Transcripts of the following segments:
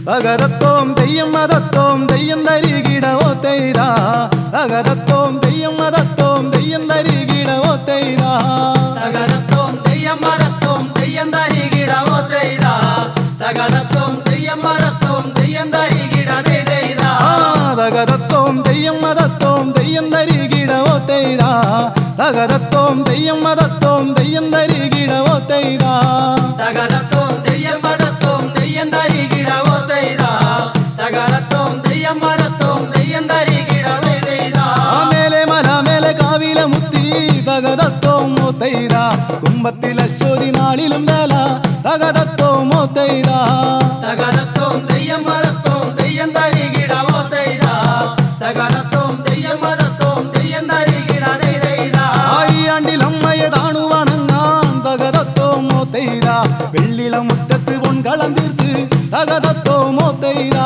തകരത്തോം തെയ്യം മതത്തോം തെയ്യം തരികിടവോ തൈരാ തകരത്തോം തെയ്യം മതത്തോം തെയ്യം തരികിടവോ തൈരാ തകരത്തോം തെയ്യം മരത്തോം തെയ്യം തരികിടവോ തൈരാ തകരത്തോം തെയ്യം മരത്തോം തെയ്യം തരികിടതേ തൈരാ തകരത്തോം തെയ്യം മതത്തോം തെയ്യം തരികിടവോ തൈരാ തകരത്തോം തെയ്യം മതത്തോം തെയ്യം തരികിടവോ തൈരാ തകരത്തോം തെയ്യം മരത്തോം തെയ്യം തരികിടവോ തൈരാ തകരത്തോം തെയ്യം മരത്തോം തെയ്യം തരികിടവേ തൈരാ മേലെ മല മേലെ കാവില മുത്തി തകരത്തോം തൈരാ കുംഭത്തിലശ്വരി നാളിലും വേല തകരത്തോം തൈരാ തകരത്തോം തെയ്യം മരത്തോം തെയ്യം തരികിടവോ തൈരാ തകരത്തോം തെയ്യം മരത്തോം തെയ്യം തരികിടതേ തൈരാ ആണ്ടിലമ്മയെ താണുവണങ്ങാൻ തകരത്തോം തൈരാ വെള്ളിള മുറ്റത്ത് പൊൻകളം തീർത്ത് തകരത്തോം തൈരാ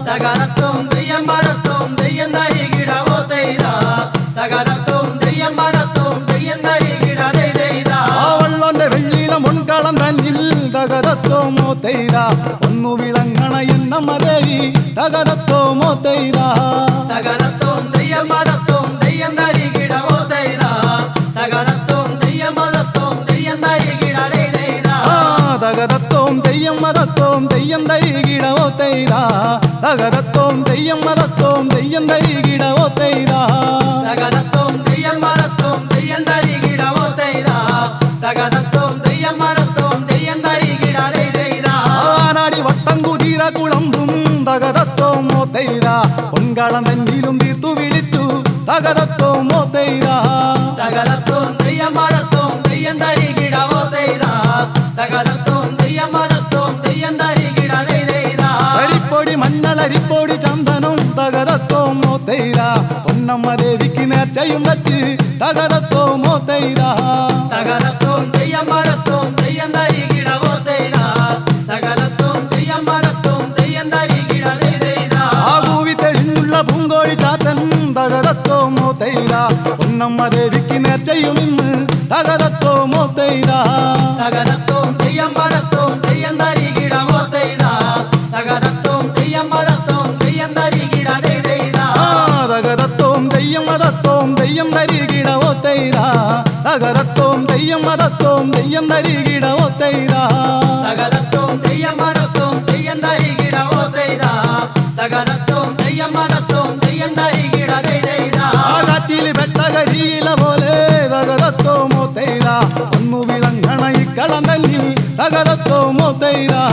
തകരത്തോം തെയ്യം മരത്തോം തെയ്യം തരികിടവോ തൈരാ തകരത്തോം തെയ്യം മരത്തോം തെയ്യം തരികിടതേ തൈരാ വള്ളോന്റെ വെള്ളിള പൊൻകളം തന്നിൽ തകരത്തോം തൈരാ ഒന്നു വിളങ്ങണ എന്ന മതേരി തകരത്തോം തൈരാ തകരത്തോം തെയ്യം മരത്തോം തെയ്യം തരികിടവോ തൈരാ തകരത്തോം തെയ്യം മരത്തോം തെയ്യം തരികിടതേ തൈരാ തകരത്തോം തെയ്യം മതത്തോം തെയ്യം തരികിടവോ തൈരാ തകരത്തോം തെയ്യം മതത്തോം തെയ്യം തരികിടവോ തൈരാ തകരത്തോം തെയ്യം മരത്തോം തെയ്യം തരികിടവോ തൈരാ തകരത്തോം തെയ്യം മരത്തോം തെയ്യം തരികിടതേ തൈരാ ആനാടി വട്ടം കുതിര കുളമ്പും തകരത്തോം തൈരാ പൊൻകളം തന്നിലും തീർത്തു വിളിച്ചു തകരത്തോം തൈരാ തകരത്തോം തെയ്യം മരത്തോം തെയ്യം തരികിടവോ തൈരാ തകരത്തോം തെയ്യം മരത്തോം തെയ്യം തരികിടതേ തൈരാ അരിപ്പൊടി മഞ്ഞളരിപ്പൊടി ചന്ദനം തകരത്തോം തൈരാ പൊന്നമ്മ ദേവിക്ക് നേർച്ചയും വച്ച് തകരത്തോം തൈരാ തകരത്തോം തെയ്യം മരത്തോം തെയ്യം തരികിടവോ തൈരാ തകരത്തോം തെയ്യം മരത്തോം തെയ്യം തരികിടതേ തൈരാ ആകൂവി തെളിഞ്ഞുള്ള പൂങ്കോഴി ചാത്തൻ തകരത്തോം തൈരാ പൊന്നമ്മ ദേവിക്ക് നേർച്ചയും ഇന്ന് തകരത്തോം തൈരാ തകരത്തോം തെയ്യം മരത്തോം തെയ്യം തരികിടവോ തൈരാ തകരത്തോം തെയ്യം മരത്തോം തെയ്യം തരികിടതേ തൈരാ തകരത്തോം തെയ്യം മതത്തോം തെയ്യം തരികിടവോ തൈരാ തകരത്തോം തെയ്യം മതത്തോം തെയ്യം തരികിടവോ തൈരാ തകരത്തോം തെയ്യം മരത്തോം തെയ്യം തരികിടവോ തൈരാ തകരത്തോം തെയ്യം മരത്തോം തെയ്യം തരികിടതേ തൈരാ കാറ്റിൽ വെട്ടകരിയില പോലെ തകരത്തോം തൈരാ ഒന്നു വിളങ്ങണ ഇക്കളം തന്നിൽ തകരത്തോം തൈരാ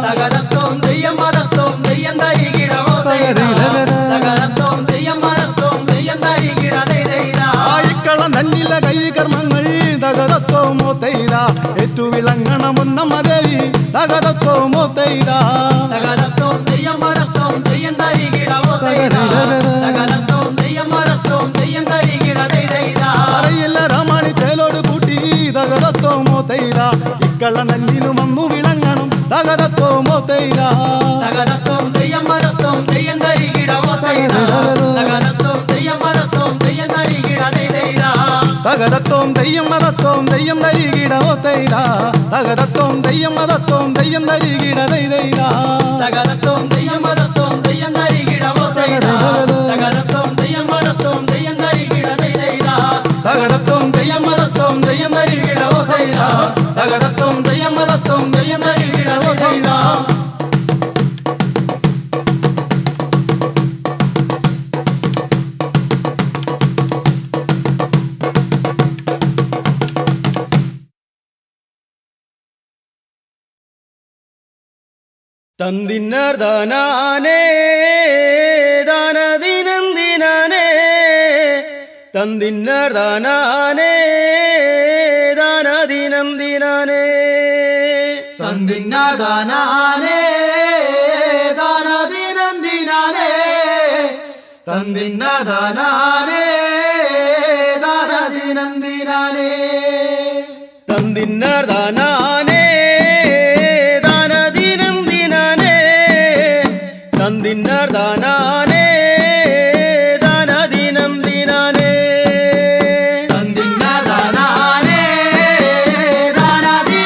തകരത്തോം തെയ്യം മരത്തോം തെയ്യം തരികിടവോ തൈരാ തകരത്തോം തെയ്യം മരത്തോം തെയ്യം തരികിടതേ തൈരാ ഇക്കളം തന്നില കൈ കർമ്മങ്ങൾ തകരത്തോം തൈരാ ഏറ്റു വിളങ്ങണ മുന്നമ്മ ദേവി തകരത്തോം തൈരാ തകരത്തോം തെയ്യം മരത്തോം തെയ്യം തരികിടവോ തൈരാ തകരത്തോം തെയ്യം മരത്തോം തെയ്യം തരികിടതേ തൈരാ അറിയില്ല രാമാണി ചേലോട് കൂട്ടി തകരത്തോം തൈരാ ഇക്കളം തന്നിലും വന്നു വിളങ്ങണം തകരത്തോം തൈരാ തകരത്തോം തെയ്യം മരത്തോം തെയ്യം തരികിടവോ തൈരാ തകരത്തോം തെയ്യം മരത്തോം തെയ്യം തരികിടതേ തൈരാ തകരത്തോം തെയ്യം മതത്തോം തെയ്യം തരികിടവോ തൈരാ തകരത്തോം തെയ്യം മതത്തോം തെയ്യം തരികിടതേ തൈരാ തകരത്തോം തെയ്യം മരത്തോം തെയ്യം തരികിടവോ തൈരാ തകരത്തോം തെയ്യം മരത്തോം തെയ്യം തരികിടതേ തൈരാ തകരത്തോം തെയ്യം മതത്തോം തെയ്യം തരികിടവോ തൈരാ തകരത്തോം തെയ്യം മതത്തോം തെയ്യം തരികിടവോ തൈരാ തന്തിന്നാർ ദാനാനേ ദാനദിനം ദിനാനേ തന്തിന്നാർ ദാനാനേ ദാനദിനം ദിനാനേ തന്തിന്നാർ ദാനാനേ ദാനദിനം ദിനാനേ തന്തിന്നാർ ദാനാനേ ദാനദിനം ദിനാനേ തന്തിന്നാർ ദാനാനേ ദാനദിനം ദിനാനേ തന്തിന്നാർ ദാനാനേ ദാനദിനം ദിനാനേ തന്തിന്നാർ ദാനാനേ ദാനദിനം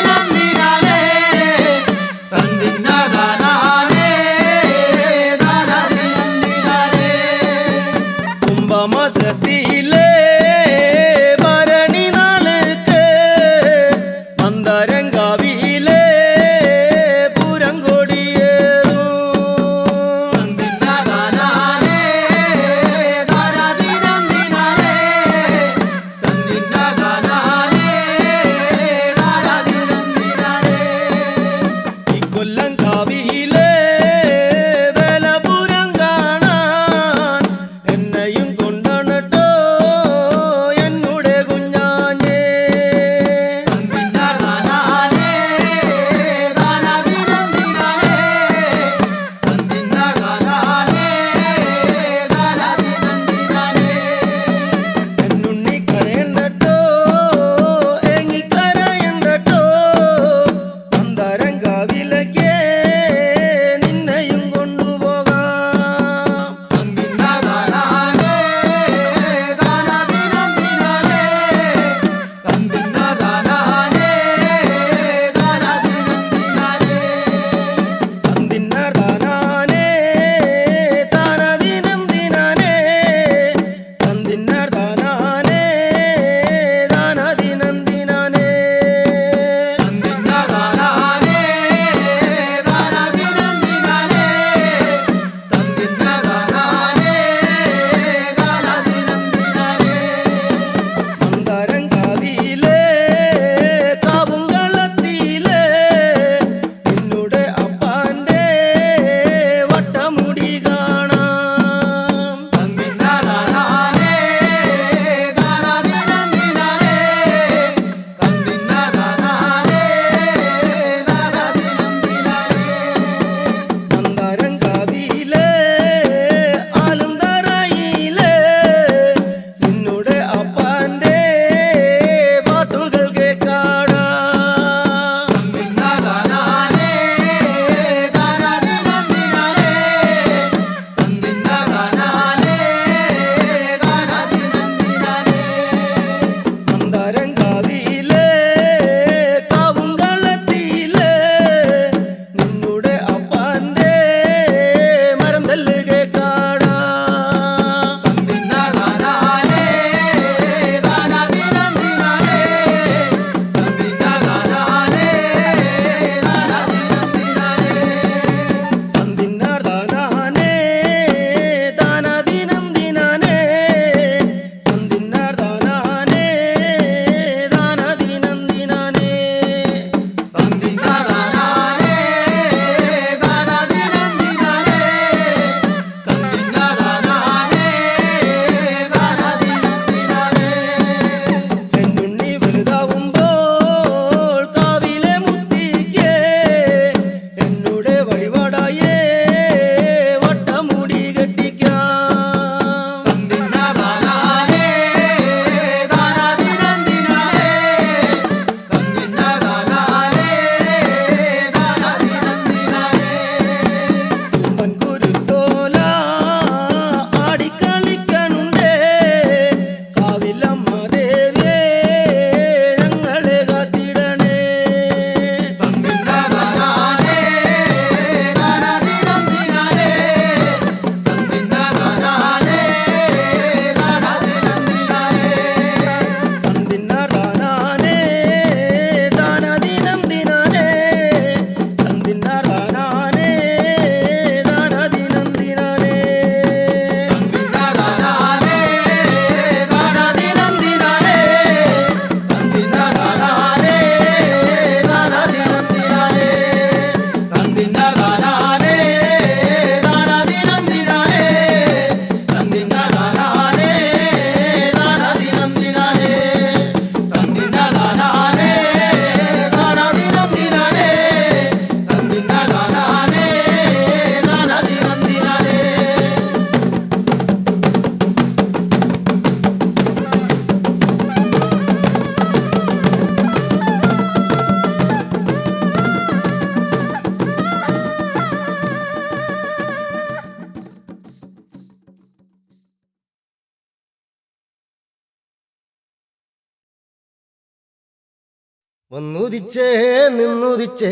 വന്നുദിച്ചേ നിന്നുദിച്ചേ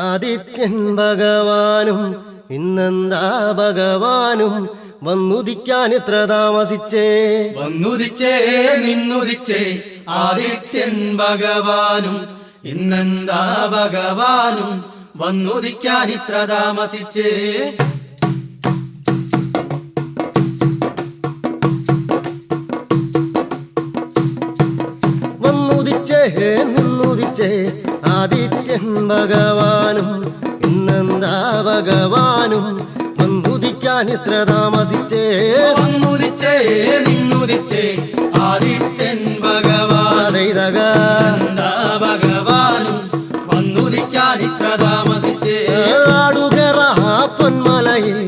ആദിത്യൻ ഭഗവാനും ഇന്നെന്താ ഭഗവാനും വന്നുദിക്കാൻ ഇത്ര താമസിച്ചേ. വന്നുദിച്ചേ നിന്നുദിച്ചേ ആദിത്യൻ ഭഗവാനും ഇന്നെന്താ ഭഗവാനും വന്നുദിക്കാൻ ഇത്ര താമസിച്ചേ. വന്നുദിച്ചേ നിന്നുദിച്ചേ ആദിത്യൻ ഭഗവാനും ഇന്നെന്താ ഭഗവാനും വന്നുദിക്കാൻ ഇത്ര താമസിച്ചേ. വന്നുദിച്ചേ നിന്നുദിച്ചേ ആദിത്യൻ ഭഗവാനും എന്താ ഭഗവാനും വന്നുദിക്കാൻ ഇത്ര താമസിച്ചേ. ആടുകറ പൊന്മലയിൽ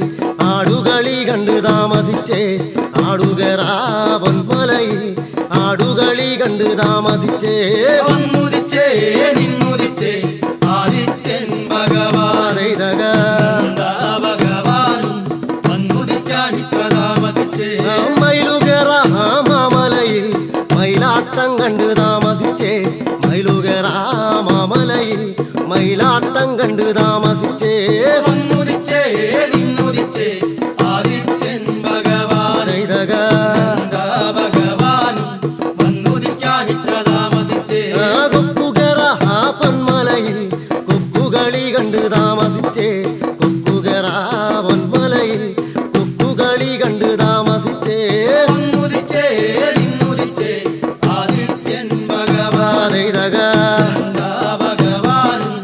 ആടുകളി കണ്ട് താമസിച്ചേ. ആടുകറ പൊന്മലയിൽ ആടുകളി കണ്ട് താമസിച്ചേ. വന്നുദിച്ചേ നിന്നുദിച്ചേ ആദിത്യൻ ഭഗവാനും എന്താ ഭഗവാനും വന്നുദിക്കാൻ ഇത്ര താമസിച്ചേ. മയിലുകറ മാമലയിൽ മയിലാട്ടം കണ്ട് താമസിച്ചേ. മയിലുകറ മാമലയിൽ മയിലാട്ടം കണ്ട് താമസിച്ചേ. വന്നുദിച്ചേ നിന്നുദിച്ചേ ആദിത്യൻ ഭഗവാനും എന്താ ഭഗവാനും വന്നുദിക്കാൻ ഇത്ര താമസിച്ചേ. കൊക്കുകറ പൊന്മലയിൽ കൊക്കുകളി കണ്ട് താമസിച്ചേ. കൊക്കുകറ പൊന്മലയിൽ കൊക്കുകളി കണ്ട് താമസിച്ചേ. വന്നുദിച്ചേ നിന്നുദിച്ചേ ആദിത്യൻ ഭഗവാനും എന്താ ഭഗവാനും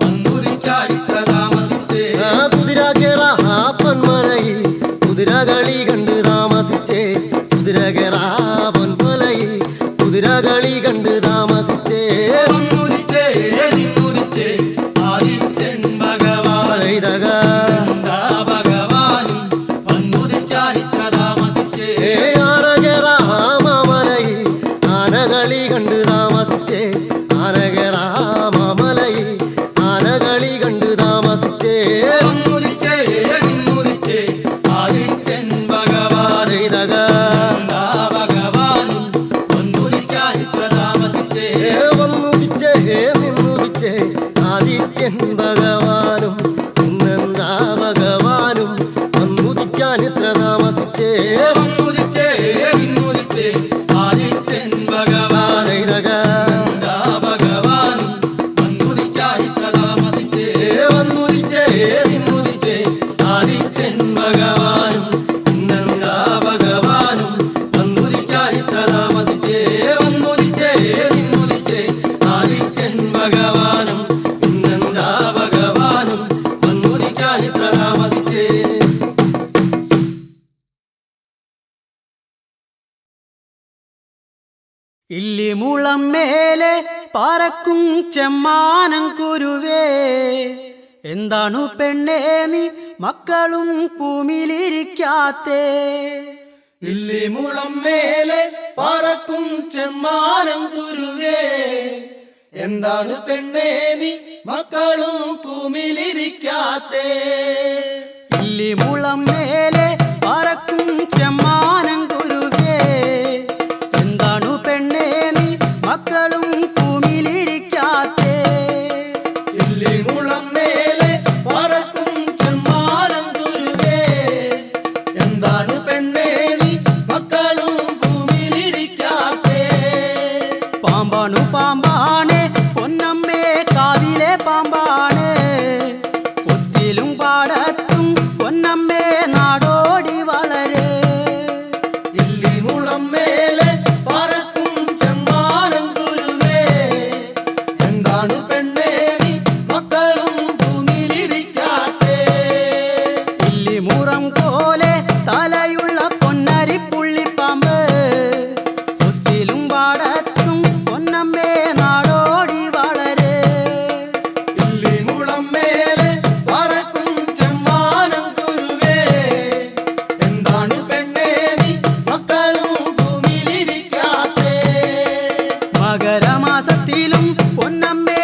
വന്നുദിക്കാൻ ഇത്ര താമസിച്ചേ. കുതിരകറ പൊന്മലയിൽ കുതിരകളി കണ്ട് താമസിച്ചേ. കുതിരകറ പൊന്മലയിൽ കുതിരകളി കണ്ട് താമസിച്ചേ. വന്നുദിച്ചേ നിന്നുദിച്ചേ ആദിത്യൻ ഭഗവാനും എന്താ ഭഗവാനും വന്നുദിക്കാൻ ഇത്ര താമസിച്ചേ. ആനകറ മാമലയിൽ ആനകളി കണ്ട് താമസിച്ചേ. ആനകറ മാമലയിൽ ആനകളി കണ്ട് താമസിച്ചേ. വന്നുദിച്ചേ നിന്നുദിച്ചേ ആദിത്യൻ ഭഗവാനും എന്താ ഭഗവാനും വന്നുദിക്കാൻ ഇത്ര താമസിച്ചേ. വന്നുദിച്ചേ നിന്നുദിച്ചേ ആദിത്യൻ ഭഗവാനും ഇന്നെന്താ ഭഗവാനും വന്നുദിക്കാൻ ഇത്ര താമസിച്ചേ. വന്നുദിച്ചേ നിന്നുദിച്ചേ ആദിത്യൻ ഭഗവാനും എന്താ ഭഗവാനും വന്നുദിക്കാൻ ഇത്ര താമസിച്ചേ. വന്നുദിച്ചേ നിന്നുദിച്ചേ ആദിത്യൻ ഭഗവാനും ഇന്നെന്താ ഭഗവാനും വന്നുദിക്കാൻ ഇത്ര താമസിച്ചേ. വന്നുദിച്ചേ നിന്നുദിച്ചേ ആദിത്യൻ ഭഗവാനും ഇന്നെന്താ ഭഗവാനും വന്നുദിക്കാൻ ഇത്ര താമസിച്ചേ. ഇല്ലിമുളം മേലെ പറക്കും ചെമ്മാനം കുരുവേ, എന്താണു പെണ്ണേ നീ മക്കളും ഭൂമിയിലിരിക്കാത്തേ. ഇല്ലിമുളം മേലെ പറക്കും ചെമ്മാനം കുരുവേ, എന്താണ് പെണ്ണേ നീ മക്കളും ഭൂമിയിലിരിക്കാത്തേ. ഇല്ലിമുളം മേലെ പറക്കും ചെമ്മാനം കുരുവേ, എന്താണു പെണ്ണേ നീ മക്കളും ഭൂമിയിലിരിക്കാത്തേ. ഇല്ലിമുളം മേലെ പറക്കും ചെമ്മാനം കുരുവേ, എന്താണ് പെണ്ണേ നീ മക്കളും ഭൂമിയിലിരിക്കാത്തേ. പാമ്പാണു പാമ്പാണ് പൊന്നമ്മേ കാതിലെ പാമ്പാണ്, ഒത്തിലും പാടത്തും പൊന്നമ്മേ നാടോടി വളരെ. ഇല്ലിമുളം മേലെ പറക്കും ചെമ്മാനം കുരുവേ, എന്താണ് പെണ്ണേ നീ മക്കളും ഭൂമിയിലിരിക്കാത്തേ. ഇല്ലിമുറം പോലെ തലയുള്ള പൊന്നരിപ്പുള്ളിപ്പാമ്പ്, ഒത്തിലും പാടത്തും പൊന്നമ്മേ നാടോടി വളരെ. ഇല്ലിമുളം മേലെ പറക്കും ചെമ്മാനം കുരുവേ, എന്താണ് പെണ്ണേ നീ മക്കളും ഭൂമിയിലിരിക്കാത്തേ. മകരമാസത്തിലും പൊന്നമ്മേ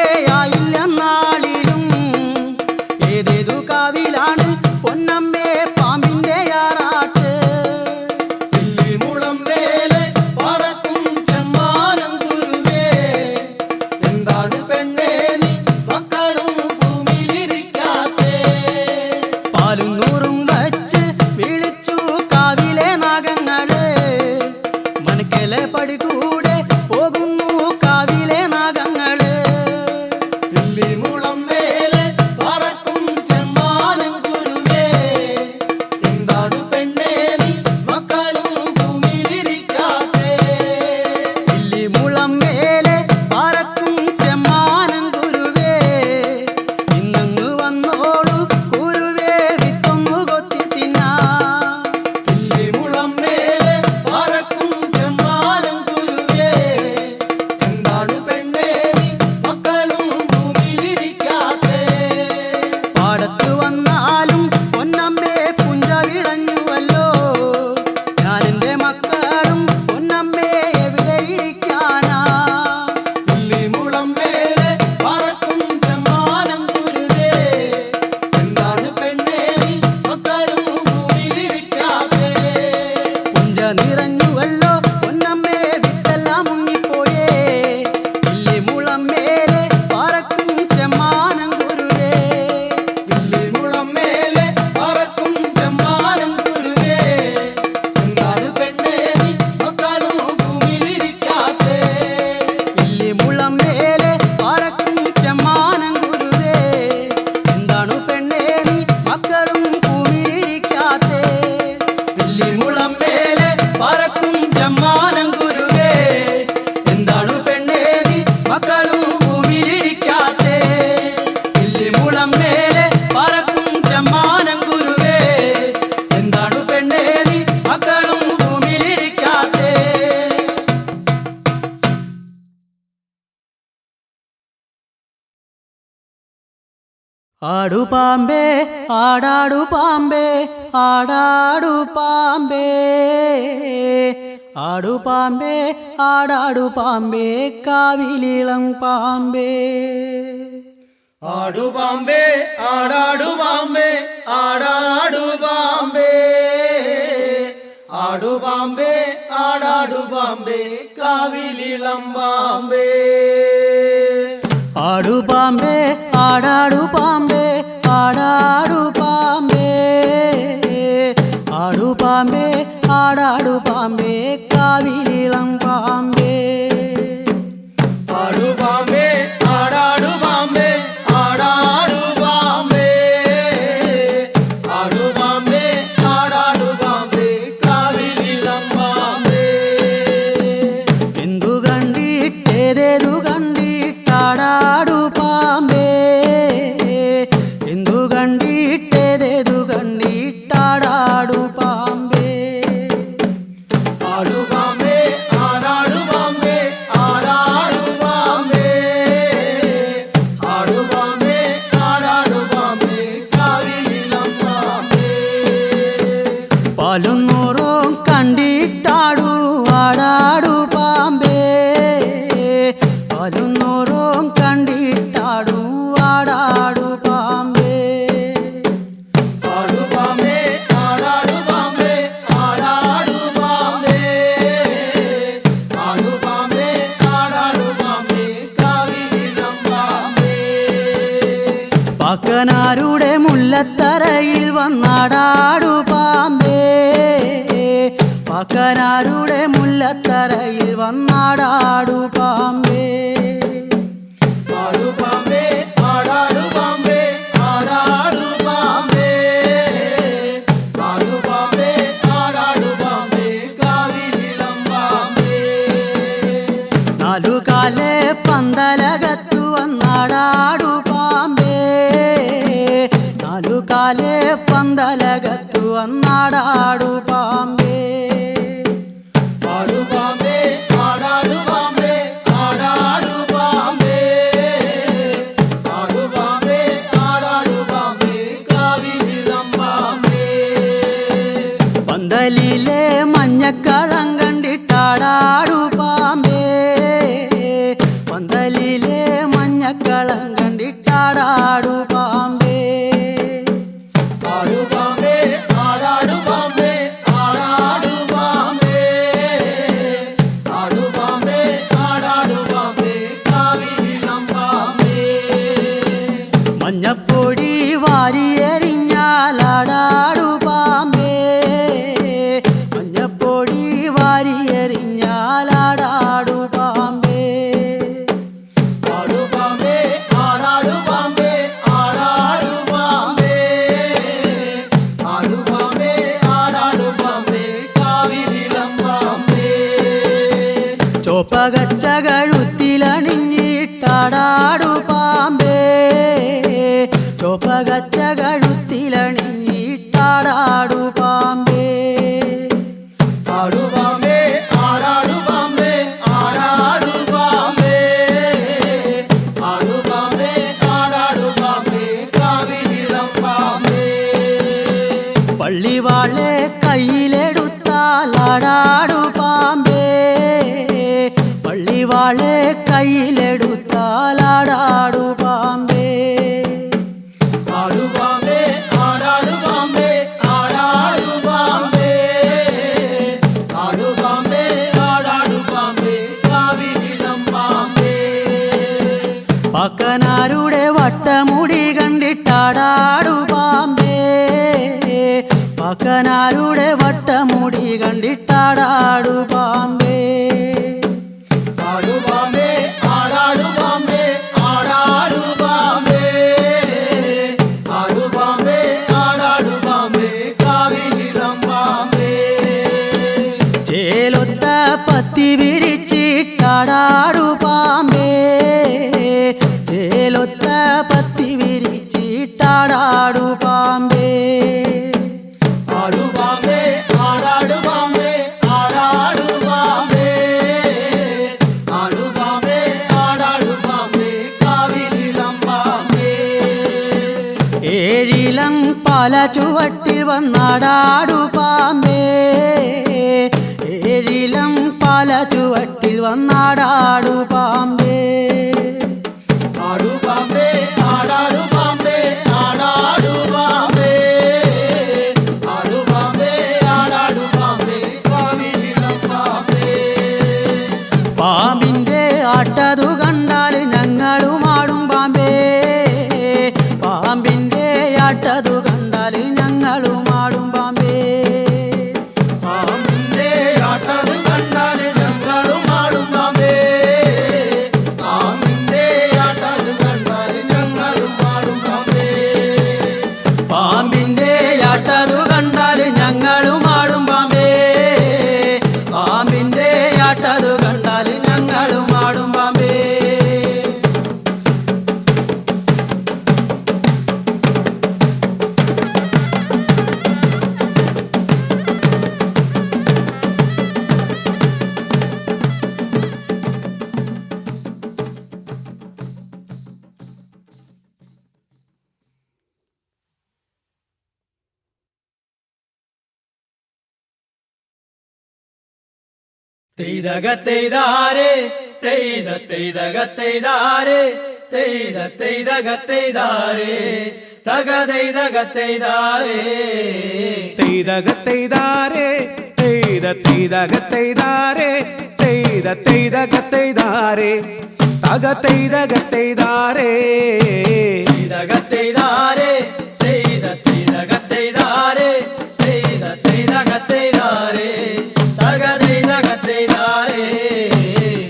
ആടു പാമ്പേ ആടാടു പാമ്പേ ആടാടു പാമ്പേ ആടു പാമ്പേ ആടാടു പാമ്പേ കാവിലിളം പാമ്പേ ആടു പാമ്പേ ആടാടു പാമ്പേ ആടാടു പാമ്പേ ആടു പാമ്പേ ആടാടു പാമ്പേ കാവിലിളം പാമ്പേ ആടു പാമ്പേ ആടാടു പാമ്പേ ആടാടു പാമ്പേ ആടു പാമ്പേ ആടാടു പാമ്പേ കാവിലിളം പാമ്പേ ആടു പാമ്പേ ആടാടു പാമ്പേ ആടാടു പാമ്പേ ആടു പാമ്പേ ആടാടു പാമ്പേ കാവിലിളം പാമ്പേ എന്തു കണ്ടിട്ടേതേതു കണ്ടിട്ടാടാടു പാമ്പേ എന്തു കണ്ടിട്ടേതേതു കണ്ടിട്ടാടാടു പാമ്പേ ആടു പാമ്പേ ആടാടു പാമ്പേ ആടാടു പാമ്പേ ആടു പാമ്പേ ആടാടു പാമ്പേ കാവിലിളം പാമ്പേ പാലും നൂറും കണ്ടിട്ടാടു ആടാടു പാമ്പേ പാലും നൂറും കണ്ടിട്ടാടു ആടാടു പാമ്പേ ആടു പാമ്പേ ആടാടു പാമ്പേ ആടാടു പാമ്പേ ആടു പാമ്പേ ആടാടു പാമ്പേ കാവിലിളം പാമ്പേ പാക്കനാരുടെ മുല്ലത്തറയിൽ വന്നാടാടു പാമ്പേ പാക്കനാരുടെ മുല്ലത്തറയിൽ വന്നാടാടു പാമ്പേ ആടു പാമ്പേ ആടാടു പാമ്പേ ആടാടു പാമ്പേ ആടു പാമ്പേ ആടാടു പാമ്പേ കാവിലിളം പാമ്പേ നാലുകാലെ പന്തലകത്തു വന്നാടാടു പാമ്പേ നാലുകാലെ പന്തലകത്തു വന്നാടാടു പാമ്പേ ആടു പാമ്പേ ആടാടു പാമ്പേ ആടാടു പാമ്പേ ആടു പാമ്പേ ആടാടു പാമ്പേ കാവിലിളം പാമ്പേ പന്തലിലെ മഞ്ഞക്കളം കണ്ടിട്ടാടാടു പാമ്പേ പന്തലിലെ മഞ്ഞക്കളം കണ്ടിട്ടാടാടു പാമ്പേ ആടു പാമ്പേ ആടാടു പാമ്പേ ആടാടു പാമ്പേ ആടു പാമ്പേ ആടാടു പാമ്പേ കാവിലിളം പാമ്പേ മഞ്ഞപ്പൊടി വാരിയെറിഞ്ഞാലാടാടു പാമ്പേ മഞ്ഞപ്പൊടി വാരിയെറിഞ്ഞാലാടാടു പാമ്പേ ആടു പാമ്പേ ആടാടു പാമ്പേ ആടാടു പാമ്പേ ആടു പാമ്പേ ആടാടു പാമ്പേ കാവിലിളം പാമ്പേ ചോപ്പകച്ച കഴുത്തിലണിഞ്ഞിട്ടാടാടു പാമ്പേ ചോപ്പകച്ച കഴുത്തിലണിഞ്ഞിട്ടാടാടു പാമ്പേ ആടു പാമ്പേ ആടാടു പാമ്പേ ആടാടു പാമ്പേ ആടു പാമ്പേ ആടാടു പാമ്പേ കാവിലിളം പാമ്പേ പള്ളിവാളെ കയ്യിലെടുത്താലാടാടു പാമ്പേ പള്ളിവാളെ കയ്യിലെടുത്താലാടാടു പാമ്പേ ആടു പാമ്പേ ആടാടു പാമ്പേ ആടാടു പാമ്പേ ആടു പാമ്പേ ആടാടു പാമ്പേ കാവിലിളം പാമ്പേ പാക്കനാരുടെ വട്ടമുടി കണ്ടിട്ടാടാടു പാമ്പേ പാക്കനാരുടെ വട്ടമുടി കണ്ടിട്ടാടാടു പാമ്പേ ആടു പാമ്പേ ആടാടു പാമ്പേ ആടാടു പാമ്പേ ആടു പാമ്പേ ആടാടു പാമ്പേ കാവിലിളം പാമ്പേ ചേലൊത്ത പത്തി വിരിച്ചിട്ടാടാടു പാമ്പേ ചേലൊത്ത പത്തി വിരിച്ചിട്ടാടാടു പാമ്പേ ആടു പാമ്പേ ആടാടു പാമ്പേ ആടാടു പാമ്പേ പാല ചുവട്ടിൽ വന്നാടാടു പാമ്പേ ഏഴിലം പാല ചുവട്ടിൽ വന്നാടാടു പാമ്പേ ആടു പാമ്പേ ആടാടു പാമ്പേ ആടാടു പാമ്പേ ആടു പാമ്പേ ആടാടു പാമ്പേ കാവിലിളം പാമ്പേ പാമ്പിന്റെ ആട്ടതു കണ്ടാൽ ഞങ്ങളും ആടും പാമ്പേ പാമ്പിന്റെ ആട്ടതു കണ്ടാൽ ഞങ്ങളും ആടും പാമ്പേ പാമ്പിന്റെ ആട്ടത് കണ്ടാൽ ഞങ്ങളും ആടും പാമ്പേ പാമ്പിന്റെ ആട്ടത് കണ്ടാൽ ഞങ്ങളും ആടും പാമ്പേ പാമ്പിന്റെ ആട്ടതു കണ്ടാൽ ഞങ്ങളും ആടും പാമ്പേ പാമ്പിന്റെ ആട്ടതു കണ്ടാൽ ഞങ്ങളും ആടും പാമ്പേ തെയ്തകത്തെയ്താരേ തെയ്തകത്തെയ്താരേ തെയ്തകത്തെയ്താരേ തകതെയ്തകത്തെയ്താരേ തെയ്തകത്തെയ്താരേ തെയ്തകത്തെയ്താരേ തെയ്തകത്തെയ്താരേ തകതെയ്തകത്തെയ്താരേ തെയ്തകത്തെയ്താരേ തെയ്തകത്തെയ്താരേ തെയ്തകത്തെയ്താരേ തകതെയ്തകത്തെയ്താരേ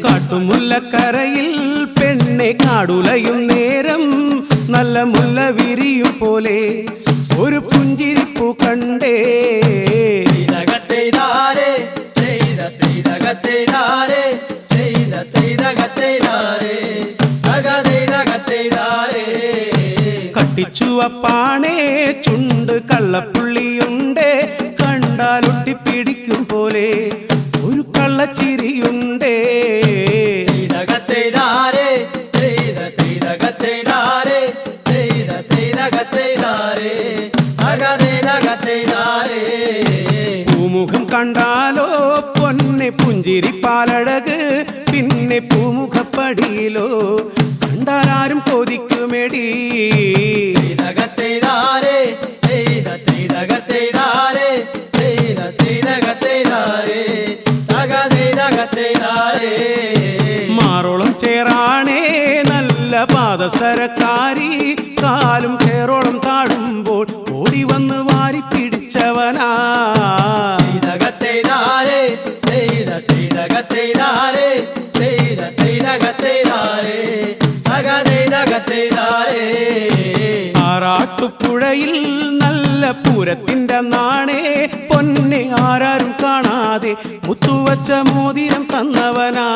കാട്ടുമുല്ലക്കരയിൽ പെണ്ണെ കാടുലയും നേരം നല്ല മുല്ല വിരിയും പോലെ ഒരു പുഞ്ചിരിപ്പൂ കണ്ടേ തെയ്തകത്തെയ്താരേ തെയ്തകത്തെയ്താരേ തെയ്തകത്തെയ്താരേ തകതെയ്തകത്തെയ്താരേ കട്ടിച്ചുവപ്പാണേ ചുണ്ട് കള്ളപ്പുള്ളിയുണ്ടേ കണ്ടാലൊട്ടിപ്പിടിക്കും പോലെ ഒരു കള്ളച്ചിരിയുണ്ടേ തെയ്തകത്തെയ്താരേ തെയ്തകത്തെയ്താരേ തെയ്തകത്തെയ്താരേ തകതെയ്തകത്തെയ്താരേ പൂമുഖം കണ്ടാലോ പൊന്നെ പുഞ്ചിരി പാലഴക് പിന്നെ പൂമുഖപ്പടിയിലോ കണ്ടാലാരും കൊതിക്കുമെടി തെയ്തകത്തെയ്താരേ തെയ്തകത്തെയ്താരേ തെയ്തകത്തെയ്താരേ തകതെയ്തകത്തെയ്താരേ മാറോളം ചേറാണേ നല്ല പാദസരക്കാരി കാലും ചേറോളം താഴുമ്പോൾ ഓടി വന്ന് വാരി പിടിച്ചവനാ തെയ്തകത്തെയ്താരേ തെയ്തകത്തെയ്താരേ തെയ്തകത്തെയ്താരേ തകതെയ്തകത്തെയ്താരേ ആറാട്ടുപുഴയിൽ നല്ല പൂരത്തിന്റെ നാണേ പൊന്നെ ആരാരും കാണാതെ മുത്തുവച്ച മോതിരം തന്നവനാ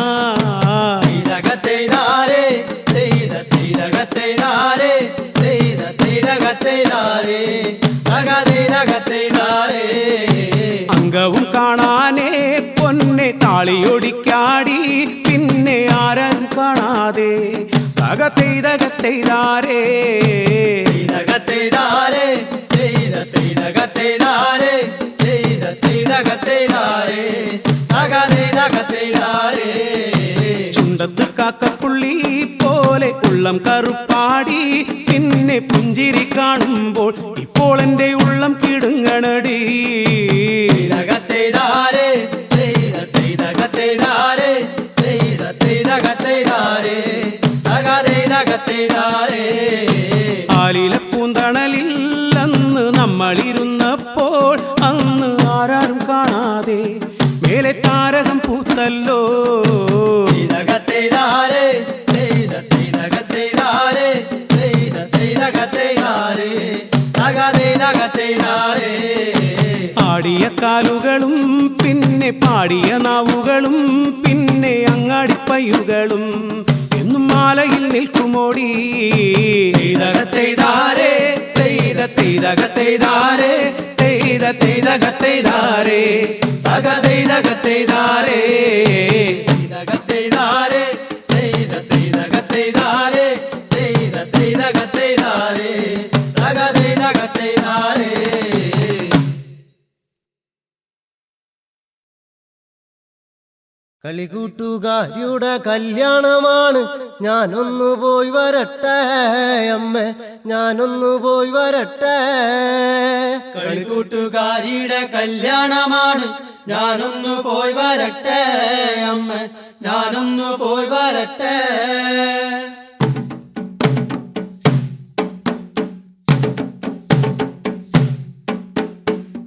തെയ്തകത്തെയ്താരേ തെയ്തകത്തെയ്താരേ തെയ്തകത്തെയ്താരേ തകതെയ്തകത്തെയ്താരേ അംഗവും കാണാനേ പൊന്നെ താളിയൊടിക്കാടി പിന്നെ ആരാരും കാണാതെ തകതെയ്തകത്തെയ്താരേ തെയ്തകത്തെയ്താരേ തെയ്തകത്തെയ്താരേ തെയ്തകത്തെയ്താരേ തകതെയ്തകത്തെയ്താരേ ചുണ്ടത്ത് കാക്കപ്പുള്ളി പോലെ ഉള്ളം കറുപ്പാടി പിന്നെ പുഞ്ചിരി കാണുമ്പോൾ ഇപ്പോൾ എൻ്റെ ഉള്ളം കിടുങ്ങണടി തെയ്തകത്തെയ്താരേ തെയ്തകത്തെയ്താരേ തെയ്തകത്തെയ്താരേ തകതെയ്തകത്തെയ്താരേ ആലില പൂന്തണലിൽ അന്ന് നമ്മളിരുന്നപ്പോൾ അന്ന് ആരാരും കാണാതെ മേലെ താരകം പൂത്തല്ലോ തെയ്തകത്തെയ്താരേ തെയ്തകത്തെയ്താരേ തെയ്തകത്തെയ്താരേ തകതെയ്തകത്തെയ്താരേ ആടിയ കാലുകളും പിന്നെ പാടിയ നാവുകളും പിന്നെ അങ്ങാടിപ്പയ്യുകളും എന്നും മാലയിൽ നിൽക്കുമോടി തെയ്തകത്തെയ്താരേ തെയ്തകത്തെയ്താരേ തെയ്തകത്തെയ്താരേ തകതെയ്തകത്തെയ്താരേ തെയ്തകത്തെയ്താരേ തെയ്തകത്തെയ്താരേ തെയ്തകത്തെയ്താരേ തകതെയ്തകത്തെയ്താരേ കളികൂട്ടുകാരിയുടെ കല്യാണമാണ്, ഞാനൊന്നു പോയി വരട്ടെ അമ്മ, ഞാനൊന്നു പോയി വരട്ടെ. കളികൂട്ടുകാരിയുടെ കല്യാണമാണ്, ഞാനൊന്നു പോയി വരട്ടെ അമ്മ, ഞാനൊന്നു പോയി വരട്ടെ.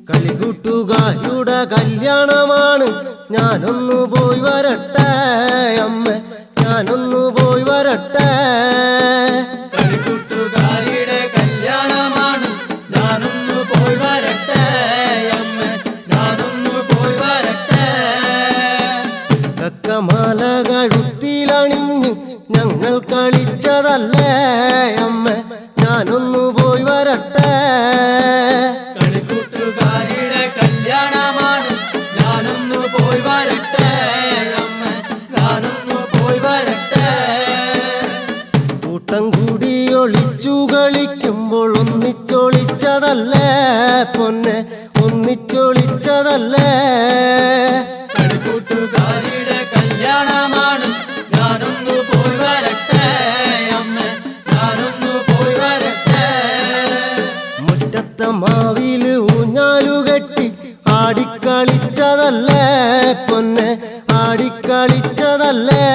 കളികൂട്ടുകാരിയുടെ കല്യാണമാണ്, ഞാനൊന്നു പോയി വരട്ടെ അമ്മ, ഞാനൊന്നു പോയി വരട്ടെ. കളികൂട്ടുകാരിയുടെ കല്യാണമാണ്, ഞാനൊന്നു പോയി വരട്ടെ അമ്മ, ഞാനൊന്നു പോയി വരട്ടെ. കക്കമാല കഴുത്തിലണിഞ്ഞ് ഞങ്ങൾ കളിച്ചതല്ലേ അമ്മ, ഞാനൊന്നു പോയി വരട്ടെ. കളികൂട്ടുകാരിയുടെ കല്യാണമാണ്, ഞാനൊന്നു പോയി വരട്ടെ അമ്മ, ഞാനൊന്നു പോയി വരട്ടെ. കൂട്ടം കൂടി ഒളിച്ചു കളിക്കുമ്പോൾ ഒന്നിച്ചൊളിച്ചതല്ലേ പൊന്നെ, ഒന്നിച്ചൊളിച്ചതല്ലേ. കളികൂട്ടുകാരിയുടെ കല്യാണമാണ്, ഞാനൊന്നു പോയി വരട്ടെ അമ്മ, ഞാനൊന്നു പോയി വരട്ടെ. മുറ്റത്തെ മാവില് ഊഞ്ഞാലുകെട്ടി ആടിക്കളിച്ചതല്ലേ പൊന്നെ, ആടിക്കളിച്ചതല്ലേ.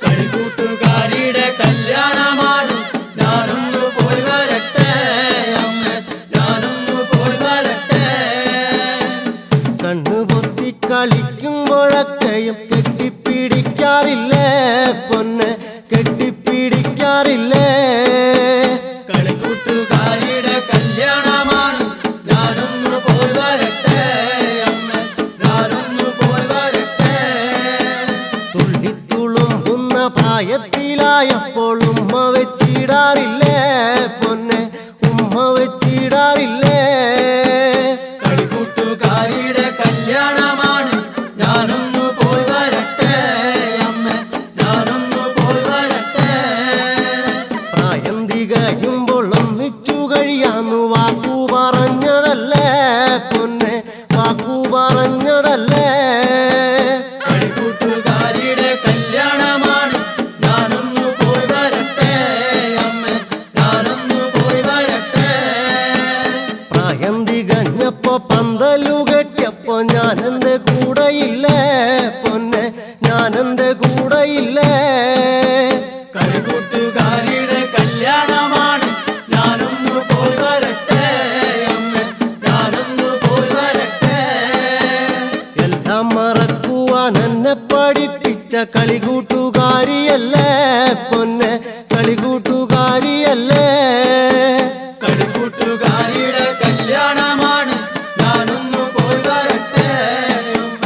കളികൂട്ടുകാരിയുടെ കല്യാണമാണ്, ഞാനൊന്നു പോയി വരട്ടെ അമ്മ, ഞാനൊന്നു പോയി വരട്ടെ. കണ്ണു പൊത്തി കളിക്കുമ്പോഴൊക്കെയും കെട്ടിപ്പിടിക്കാറില്ലേ പൊന്നെ, കെട്ടിപ്പിടിക്കാറില്ലേ. കളികൂട്ടുകാരിയുടെ കല്യാണമാണ്, ഞാനൊന്നു പോയി വരട്ടെ അമ്മ, ഞാനൊന്നു പോയി വരട്ടെ. തുള്ളിത്തുളുമ്പുന്ന പ്രായത്തിലായപ്പോൾ ഉമ്മ വെച്ചിടാറില്ലേ പൊന്നെ, ഉമ്മ വെച്ചിടാറില്ലേ. കളികൂട്ടുകാരിയുടെ കല്യാണമാണ്, ഞാനൊന്നു പോയി വരട്ടെ അമ്മ, ഞാനൊന്നു പോയി വരട്ടെ. പ്രായം തികയുമ്പോൾ ഒന്നിച്ചു കഴിയാന്നു വാക്കു പറഞ്ഞതല്ലേ പൊന്നെ, വാക്കു പറഞ്ഞതല്ലേ. കളികൂട്ടുകാരിയുടെ കല്യാണമാണ്, ഞാനൊന്നു പോയി വരട്ടെ അമ്മ, ഞാനൊന്നു പോയി വരട്ടെ. പ്രായം തികഞ്ഞപ്പോ പന്തലു കെട്ടിയപ്പോ ഞാനെന്റെ കൂടെയില്ലേ പൊന്നെ, ഞാനെന്റെ കൂടെയില്ലേ. കളികൂട്ടുകാരിയുടെ കല്യാണമാണ്, ഞാനൊന്നു പോയി വരട്ടെ അമ്മ, ഞാനൊന്നു പോയി വരട്ടെ. എല്ലാം മറക്കുവാൻ എന്നെ പഠിപ്പിച്ച കളികൂട്ടുകാരിയല്ലേ പൊന്നെ, കളികൂട്ടുകാരിയല്ലേ. കളികൂട്ടുകാരിയുടെ കല്യാണമാണ്, ഞാനൊന്നു പോയി വരട്ടെ അമ്മ,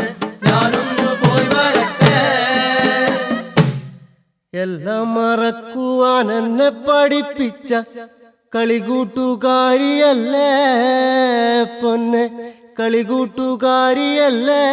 ഞാനൊന്നു പോയി വരട്ടെ. എല്ലാം മറക്കുവാൻ എന്നെ പഠിപ്പിച്ച കളികൂട്ടുകാരിയല്ലേ പൊന്നെ, കളികൂട്ടുകാരിയല്ലേ.